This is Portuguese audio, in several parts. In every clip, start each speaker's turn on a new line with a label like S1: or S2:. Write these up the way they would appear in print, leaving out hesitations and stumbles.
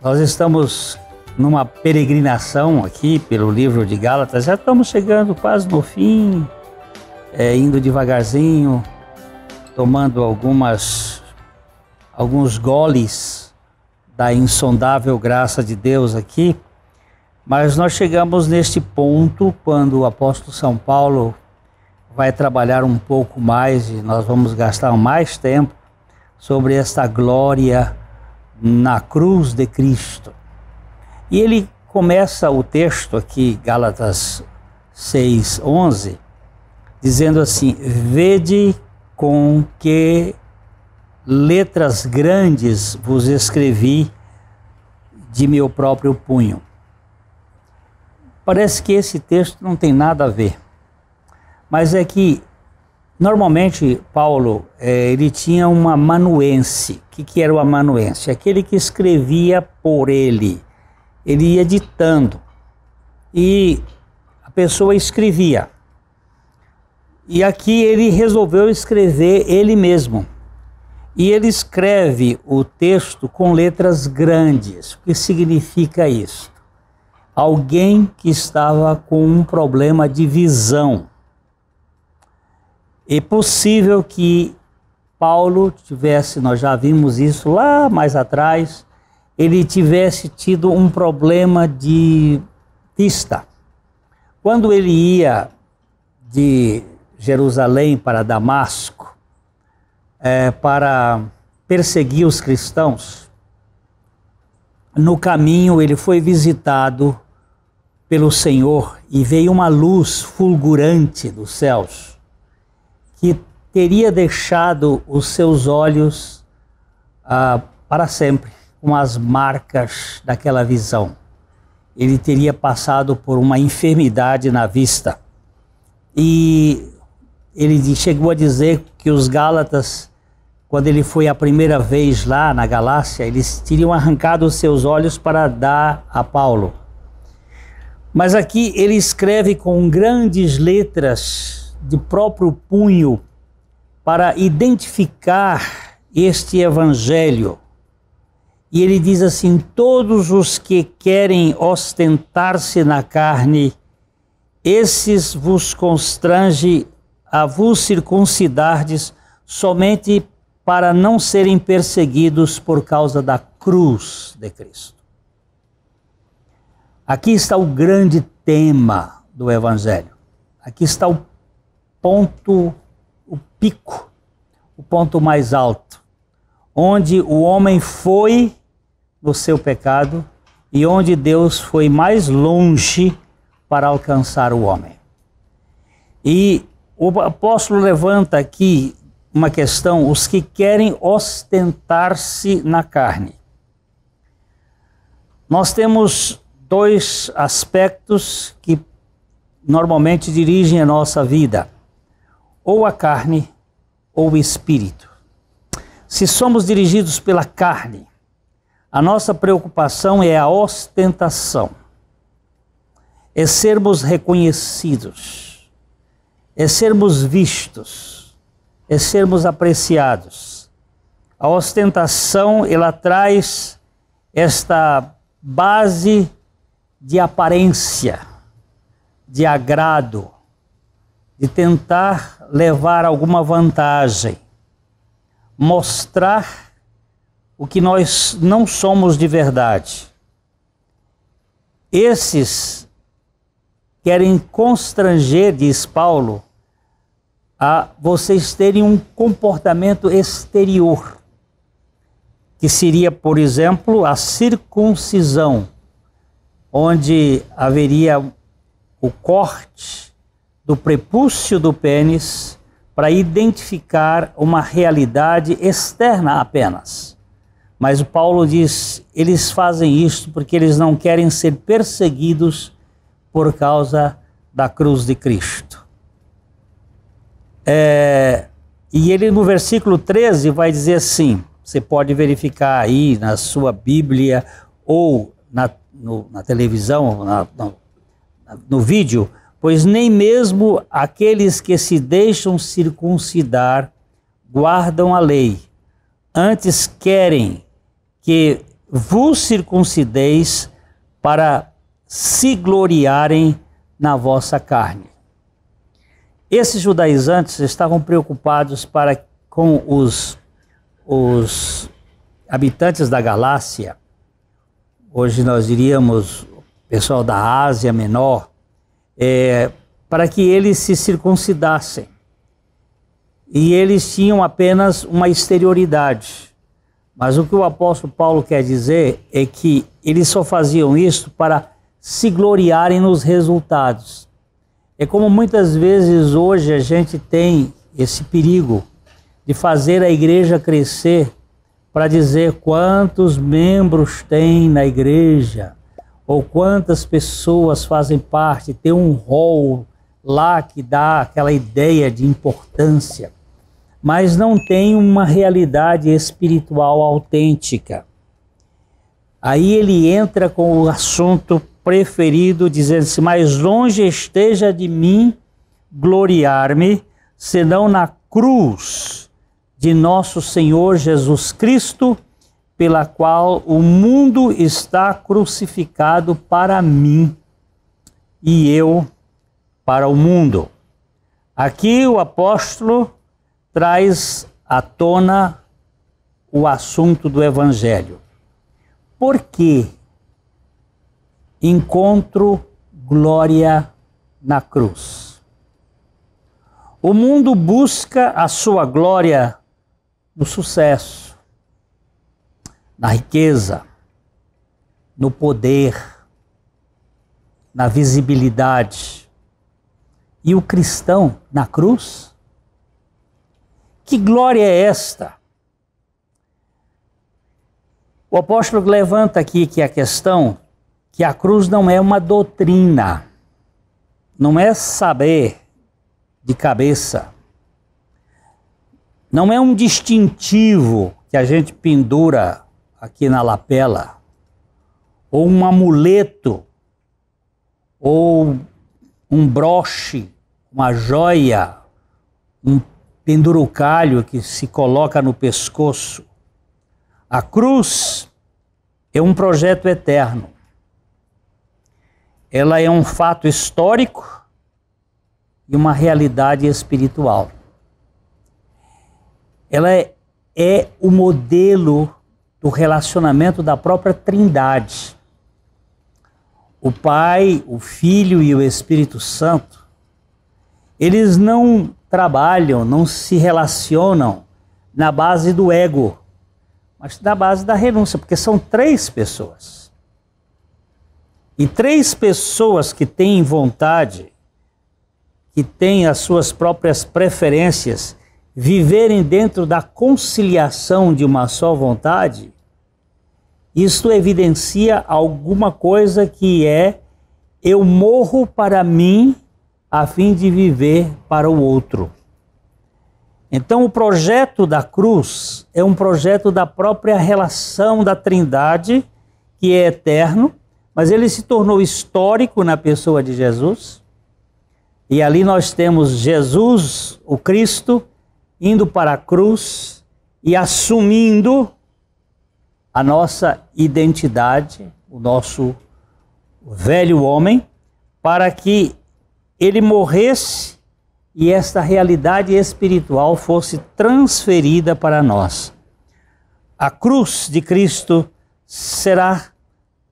S1: Nós estamos numa peregrinação aqui pelo livro de Gálatas, já estamos chegando quase no fim, indo devagarzinho, tomando alguns goles da insondável graça de Deus aqui, mas nós chegamos neste ponto quando o apóstolo São Paulo vai trabalhar um pouco mais e nós vamos gastar mais tempo sobre esta glória na cruz de Cristo. E ele começa o texto aqui, Gálatas 6:11, dizendo assim: vede com que letras grandes vos escrevi de meu próprio punho. Parece que esse texto não tem nada a ver, mas é que normalmente Paulo, ele tinha uma amanuense. O que era o amanuense? Aquele que escrevia por ele. Ele ia ditando e a pessoa escrevia. E aqui ele resolveu escrever ele mesmo. E ele escreve o texto com letras grandes. O que significa isso? Alguém que estava com um problema de visão. É possível que Paulo tivesse, nós já vimos isso lá mais atrás, ele tivesse tido um problema de vista. Quando ele ia de Jerusalém para Damasco, para perseguir os cristãos, no caminho ele foi visitado pelo Senhor e veio uma luz fulgurante dos céus, que teria deixado os seus olhos para sempre, com as marcas daquela visão. Ele teria passado por uma enfermidade na vista. E ele chegou a dizer que os Gálatas, quando ele foi a primeira vez lá na Galácia, eles teriam arrancado os seus olhos para dar a Paulo. Mas aqui ele escreve com grandes letras de próprio punho para identificar este evangelho. E ele diz assim: todos os que querem ostentar-se na carne, esses vos constrange a vos circuncidardes somente para não serem perseguidos por causa da cruz de Cristo. Aqui está o grande tema do evangelho. Aqui está o ponto, o pico, o ponto mais alto, onde o homem foi no seu pecado e onde Deus foi mais longe para alcançar o homem. E o apóstolo levanta aqui uma questão: os que querem ostentar-se na carne. Nós temos dois aspectos que normalmente dirigem a nossa vida: ou a carne ou o espírito. Se somos dirigidos pela carne, a nossa preocupação é a ostentação, é sermos reconhecidos, é sermos vistos, é sermos apreciados. A ostentação, ela traz esta base de aparência, de agrado, de tentar levar alguma vantagem, mostrar o que nós não somos de verdade. Esses querem constranger, diz Paulo, a vocês terem um comportamento exterior, que seria, por exemplo, a circuncisão, onde haveria o corte do prepúcio do pênis para identificar uma realidade externa apenas. Mas o Paulo diz, eles fazem isso porque eles não querem ser perseguidos por causa da cruz de Cristo. E ele no versículo 13 vai dizer assim, você pode verificar aí na sua Bíblia ou na televisão, no vídeo, pois nem mesmo aqueles que se deixam circuncidar guardam a lei. Antes querem que vos circuncideis para se gloriarem na vossa carne. Esses judaizantes estavam preocupados com os habitantes da Galácia, hoje nós diríamos pessoal da Ásia Menor, para que eles se circuncidassem. E eles tinham apenas uma exterioridade. Mas o que o apóstolo Paulo quer dizer é que eles só faziam isso para se gloriarem nos resultados. É como muitas vezes hoje a gente tem esse perigo de fazer a igreja crescer para dizer quantos membros tem na igreja, ou quantas pessoas fazem parte, tem um rol lá que dá aquela ideia de importância, mas não tem uma realidade espiritual autêntica. Aí ele entra com o assunto preferido, dizendo assim: mais longe esteja de mim gloriar-me, senão na cruz de nosso Senhor Jesus Cristo, pela qual o mundo está crucificado para mim e eu para o mundo. Aqui o apóstolo traz à tona o assunto do Evangelho. Por que encontro glória na cruz? O mundo busca a sua glória no sucesso, na riqueza, no poder, na visibilidade. E o cristão na cruz? Que glória é esta? O apóstolo levanta aqui que a questão que a cruz não é uma doutrina, não é saber de cabeça, não é um distintivo que a gente pendura aqui na lapela, ou um amuleto, ou um broche, uma joia, um pendurucalho que se coloca no pescoço. A cruz é um projeto eterno. Ela é um fato histórico e uma realidade espiritual. Ela é o modelo do relacionamento da própria Trindade. O Pai, o Filho e o Espírito Santo, eles não trabalham, não se relacionam na base do ego, mas na base da renúncia, porque são três pessoas. E três pessoas que têm vontade, que têm as suas próprias preferências, viverem dentro da conciliação de uma só vontade, isso evidencia alguma coisa que é: eu morro para mim a fim de viver para o outro. Então o projeto da cruz é um projeto da própria relação da Trindade, que é eterno, mas ele se tornou histórico na pessoa de Jesus. E ali nós temos Jesus, o Cristo, indo para a cruz e assumindo a nossa identidade, o nosso velho homem, para que ele morresse e esta realidade espiritual fosse transferida para nós. A cruz de Cristo será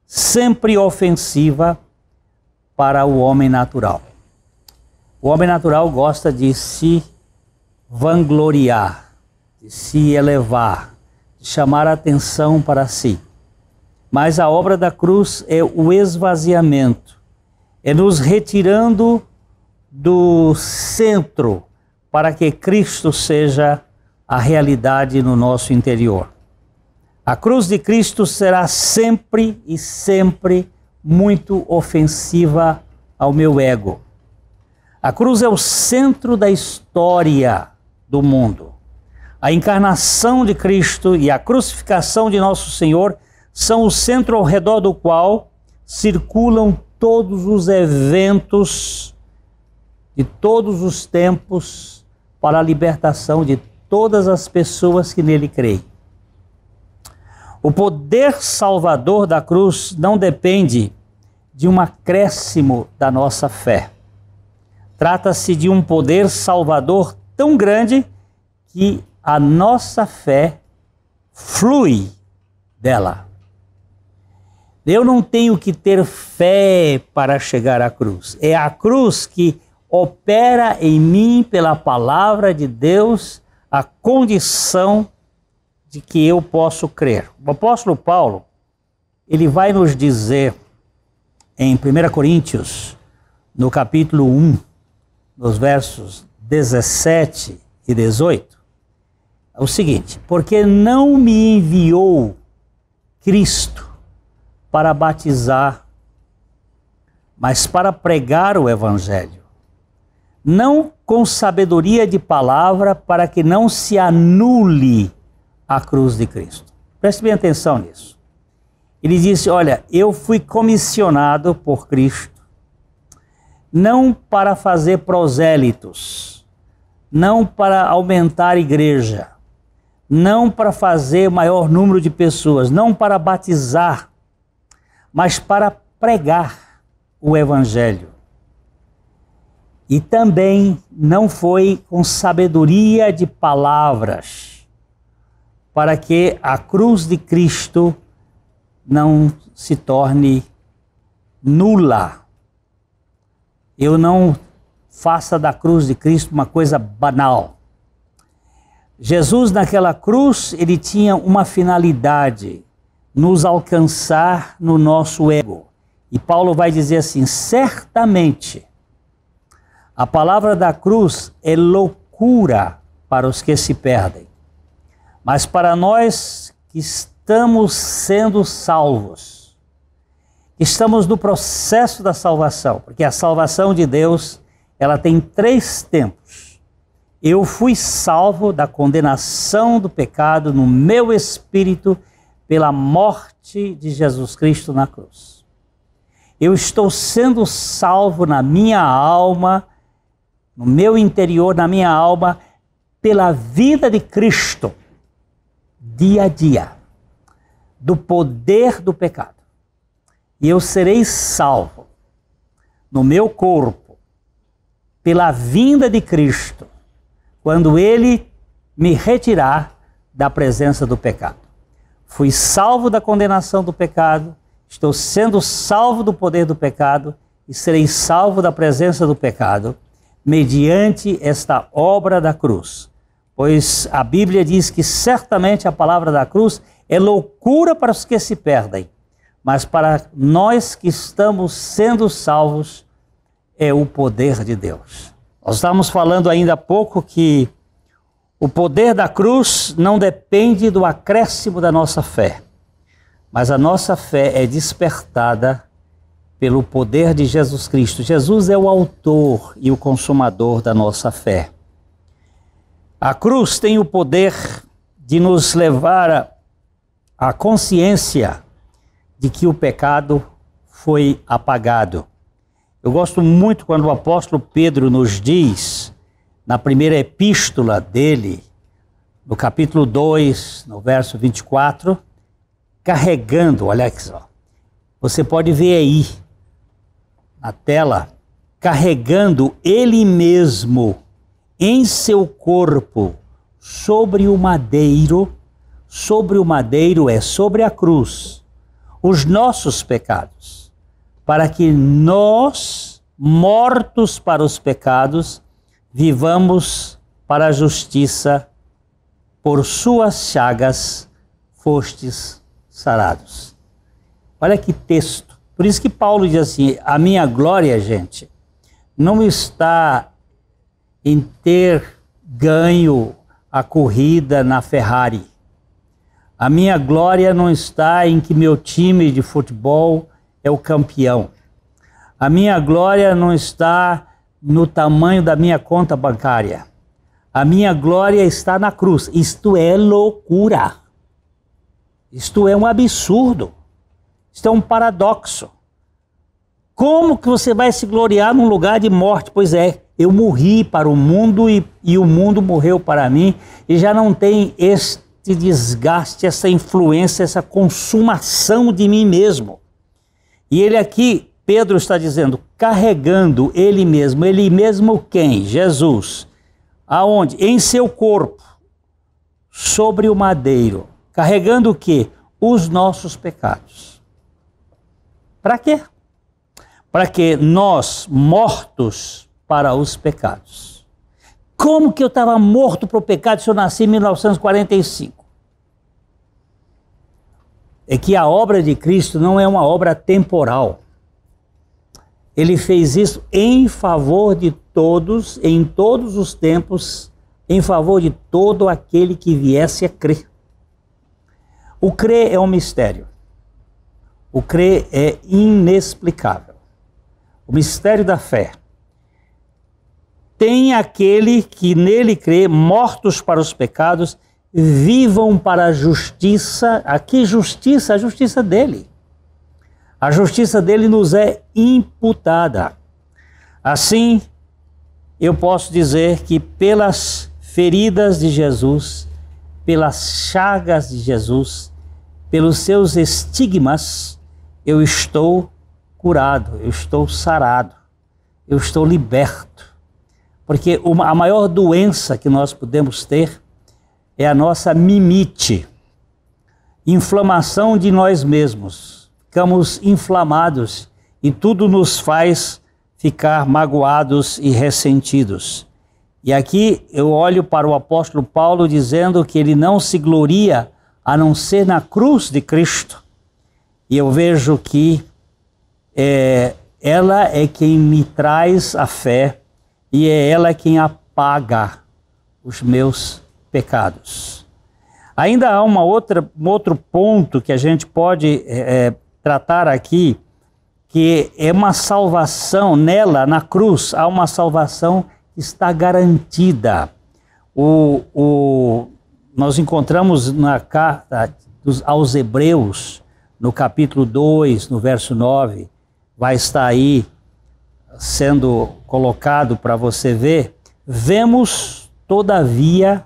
S1: sempre ofensiva para o homem natural. O homem natural gosta de se vangloriar, de se elevar, de chamar a atenção para si. Mas a obra da cruz é o esvaziamento, é nos retirando do centro para que Cristo seja a realidade no nosso interior. A cruz de Cristo será sempre e sempre muito ofensiva ao meu ego. A cruz é o centro da história do mundo. A encarnação de Cristo e a crucificação de nosso Senhor são o centro ao redor do qual circulam todos os eventos de todos os tempos para a libertação de todas as pessoas que nele creem. O poder salvador da cruz não depende de um acréscimo da nossa fé. Trata-se de um poder salvador tão grande que a nossa fé flui dela. Eu não tenho que ter fé para chegar à cruz. É a cruz que opera em mim, pela palavra de Deus, a condição de que eu posso crer. O apóstolo Paulo, ele vai nos dizer em 1 Coríntios, no capítulo 1, nos versos 17 e 18, é o seguinte: porque não me enviou Cristo para batizar, mas para pregar o evangelho, não com sabedoria de palavra, para que não se anule a cruz de Cristo. Preste bem atenção nisso. Ele disse: olha, eu fui comissionado por Cristo, não para fazer prosélitos, não para aumentar a igreja, não para fazer maior número de pessoas, não para batizar, mas para pregar o evangelho. E também não foi com sabedoria de palavras, para que a cruz de Cristo não se torne nula. Eu não faça da cruz de Cristo uma coisa banal. Jesus, naquela cruz, ele tinha uma finalidade: nos alcançar no nosso ego. E Paulo vai dizer assim: certamente a palavra da cruz é loucura para os que se perdem, mas para nós que estamos sendo salvos, que estamos no processo da salvação, porque a salvação de Deus, ela tem 3 tempos. Eu fui salvo da condenação do pecado no meu espírito pela morte de Jesus Cristo na cruz. Eu estou sendo salvo na minha alma, no meu interior, na minha alma, pela vida de Cristo, dia a dia, do poder do pecado. E eu serei salvo no meu corpo, pela vinda de Cristo, quando Ele me retirar da presença do pecado. Fui salvo da condenação do pecado, estou sendo salvo do poder do pecado e serei salvo da presença do pecado mediante esta obra da cruz. Pois a Bíblia diz que certamente a palavra da cruz é loucura para os que se perdem, mas para nós que estamos sendo salvos é o poder de Deus. Nós estávamos falando ainda há pouco que o poder da cruz não depende do acréscimo da nossa fé, mas a nossa fé é despertada pelo poder de Jesus Cristo. Jesus é o autor e o consumador da nossa fé. A cruz tem o poder de nos levar à consciência de que o pecado foi apagado. Eu gosto muito quando o apóstolo Pedro nos diz, na primeira epístola dele, no capítulo 2, no verso 24, carregando, olha aqui só, você pode ver aí na tela, carregando ele mesmo em seu corpo sobre o madeiro é sobre a cruz, os nossos pecados, para que nós, mortos para os pecados, vivamos para a justiça, por suas chagas fostes sarados. Olha que texto. Por isso que Paulo diz assim: a minha glória, gente, não está em ter ganho a corrida na Ferrari. A minha glória não está em que meu time de futebol é o campeão. A minha glória não está no tamanho da minha conta bancária. A minha glória está na cruz. Isto é loucura. Isto é um absurdo. Isto é um paradoxo. Como que você vai se gloriar num lugar de morte? Pois é, eu morri para o mundo e o mundo morreu para mim, e já não tem este desgaste, essa influência, essa consumação de mim mesmo. E ele aqui, Pedro está dizendo, carregando ele mesmo quem? Jesus. Aonde? Em seu corpo, sobre o madeiro. Carregando o quê? Os nossos pecados. Para quê? Para que nós, mortos para os pecados. Como que eu estava morto para o pecado se eu nasci em 1945? É que a obra de Cristo não é uma obra temporal. Ele fez isso em favor de todos, em todos os tempos, em favor de todo aquele que viesse a crer. O crer é um mistério. O crer é inexplicável. O mistério da fé. Tem aquele que nele crê, mortos para os pecados, vivam para a justiça. Aqui justiça, a justiça dele. A justiça dele nos é imputada. Assim, eu posso dizer que pelas feridas de Jesus, pelas chagas de Jesus, pelos seus estigmas, eu estou curado, eu estou sarado, eu estou liberto. Porque a maior doença que nós podemos ter é a nossa mimite, inflamação de nós mesmos. Ficamos inflamados e tudo nos faz ficar magoados e ressentidos. E aqui eu olho para o apóstolo Paulo dizendo que ele não se gloria a não ser na cruz de Cristo. E eu vejo que ela é quem me traz a fé e é ela quem apaga os meus pecados. Ainda há um outro ponto que a gente pode tratar aqui, que é uma salvação nela, na cruz, há uma salvação que está garantida. Nós encontramos na carta aos Hebreus, no capítulo 2, no verso 9, vai estar aí sendo colocado para você ver. Vemos, todavia,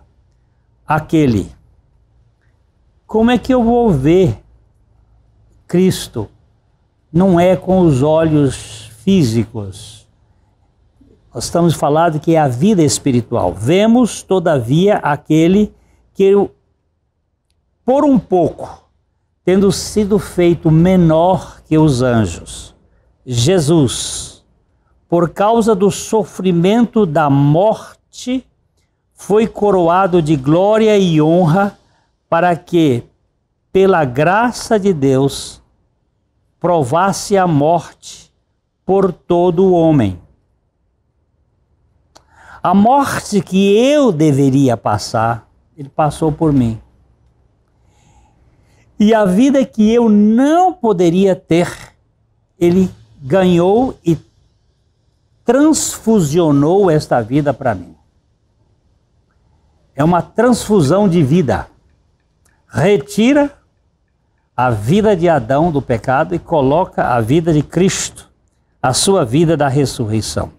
S1: aquele. Como é que eu vou ver Cristo? Não é com os olhos físicos. Nós estamos falando que é a vida espiritual. Vemos, todavia, aquele que, por um pouco, tendo sido feito menor que os anjos, Jesus, por causa do sofrimento da morte, foi coroado de glória e honra, para que, pela graça de Deus, provasse a morte por todo o homem. A morte que eu deveria passar, ele passou por mim. E a vida que eu não poderia ter, ele ganhou e transfusionou esta vida para mim. É uma transfusão de vida. Retira a vida de Adão do pecado e coloca a vida de Cristo, a sua vida da ressurreição.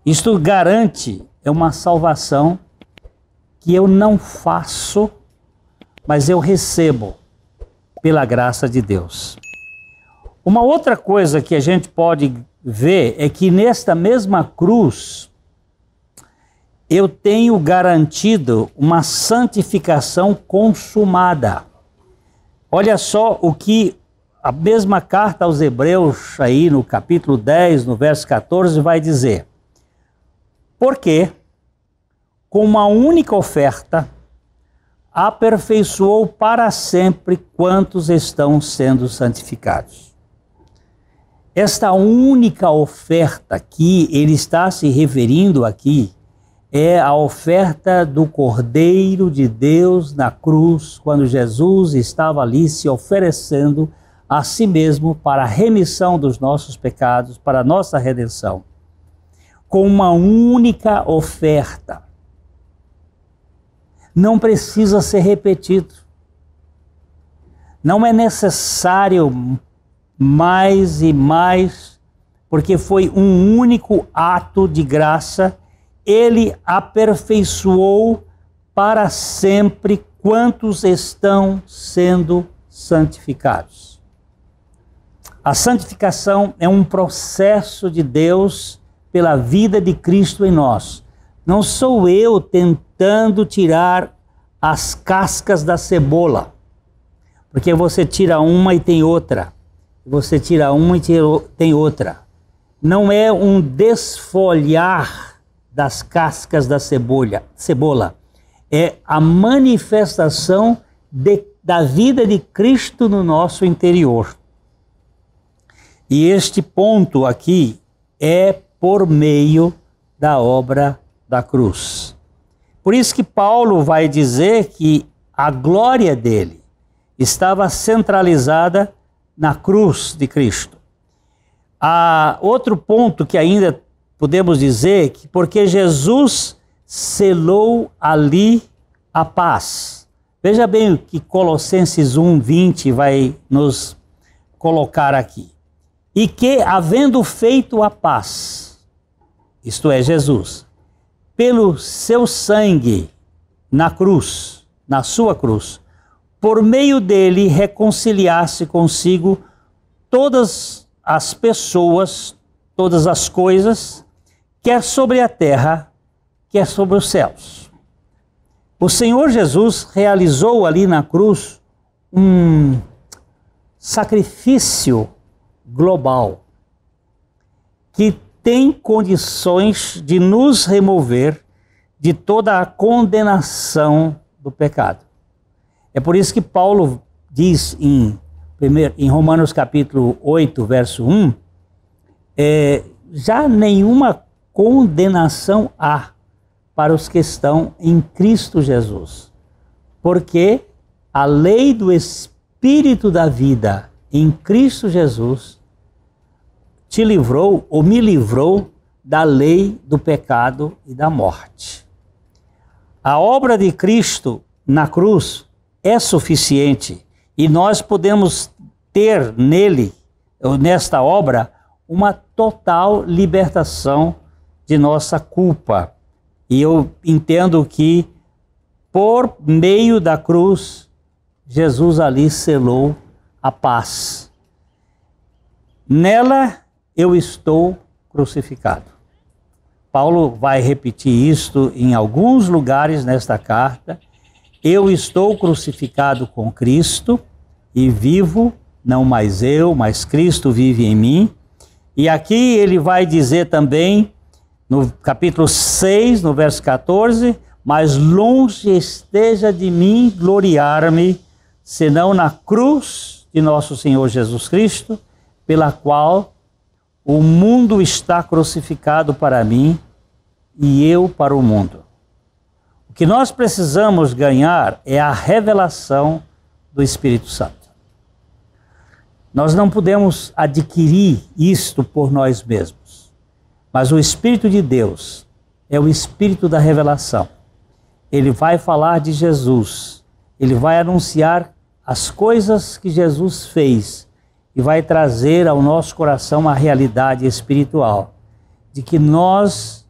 S1: Isto garante uma salvação que eu não faço, mas eu recebo pela graça de Deus. Uma outra coisa que a gente pode ver é que nesta mesma cruz eu tenho garantido uma santificação consumada. Olha só o que a mesma carta aos Hebreus, aí no capítulo 10, no verso 14, vai dizer. Porque, com uma única oferta, aperfeiçoou para sempre quantos estão sendo santificados. Esta única oferta que ele está se referindo aqui é a oferta do Cordeiro de Deus na cruz, quando Jesus estava ali se oferecendo a si mesmo para a remissão dos nossos pecados, para a nossa redenção. Com uma única oferta. Não precisa ser repetido. Não é necessário mais e mais porque foi um único ato de graça, ele aperfeiçoou para sempre quantos estão sendo santificados. A santificação é um processo de Deus pela vida de Cristo em nós. Não sou eu tentando tirar as cascas da cebola, porque você tira uma e tem outra, você tira uma e tem outra. Não é um desfolhar das cascas da cebola, é a manifestação da vida de Cristo no nosso interior. E este ponto aqui é por meio da obra da cruz. Por isso que Paulo vai dizer que a glória dele estava centralizada na cruz de Cristo. Há outro ponto que ainda podemos dizer, que porque Jesus selou ali a paz. Veja bem o que Colossenses 1:20 vai nos colocar aqui. E que, havendo feito a paz, isto é, Jesus, pelo seu sangue na cruz, na sua cruz, por meio dele reconciliasse consigo todas as pessoas, todas as coisas, quer sobre a terra, quer sobre os céus. O Senhor Jesus realizou ali na cruz um sacrifício global que tem condições de nos remover de toda a condenação do pecado. É por isso que Paulo diz em Romanos capítulo 8, verso 1, já nenhuma condenação há para os que estão em Cristo Jesus, porque a lei do Espírito da vida em Cristo Jesus te livrou ou me livrou da lei do pecado e da morte. A obra de Cristo na cruz é suficiente e nós podemos ter nele, ou nesta obra, uma total libertação de nossa culpa. E eu entendo que por meio da cruz, Jesus ali selou a paz. Nela eu estou crucificado. Paulo vai repetir isto em alguns lugares nesta carta. Eu estou crucificado com Cristo e vivo, não mais eu, mas Cristo vive em mim. E aqui ele vai dizer também, no capítulo 6, no verso 14, mas longe esteja de mim gloriar-me, senão na cruz de nosso Senhor Jesus Cristo, pela qual o mundo está crucificado para mim e eu para o mundo. O que nós precisamos ganhar é a revelação do Espírito Santo. Nós não podemos adquirir isto por nós mesmos, mas o Espírito de Deus é o Espírito da revelação. Ele vai falar de Jesus, ele vai anunciar as coisas que Jesus fez e vai trazer ao nosso coração a realidade espiritual de que nós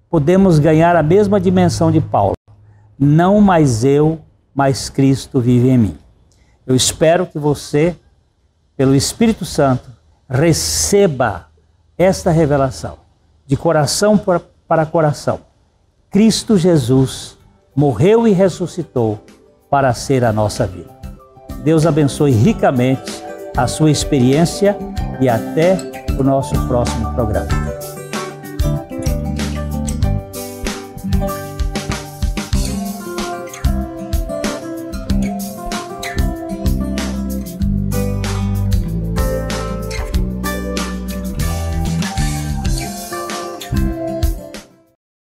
S1: podemos ganhar a mesma dimensão de Paulo. Não mais eu, mas Cristo vive em mim. Eu espero que você, pelo Espírito Santo, receba esta revelação de coração para coração. Cristo Jesus morreu e ressuscitou para ser a nossa vida. Deus abençoe ricamente a sua experiência e até o nosso próximo programa.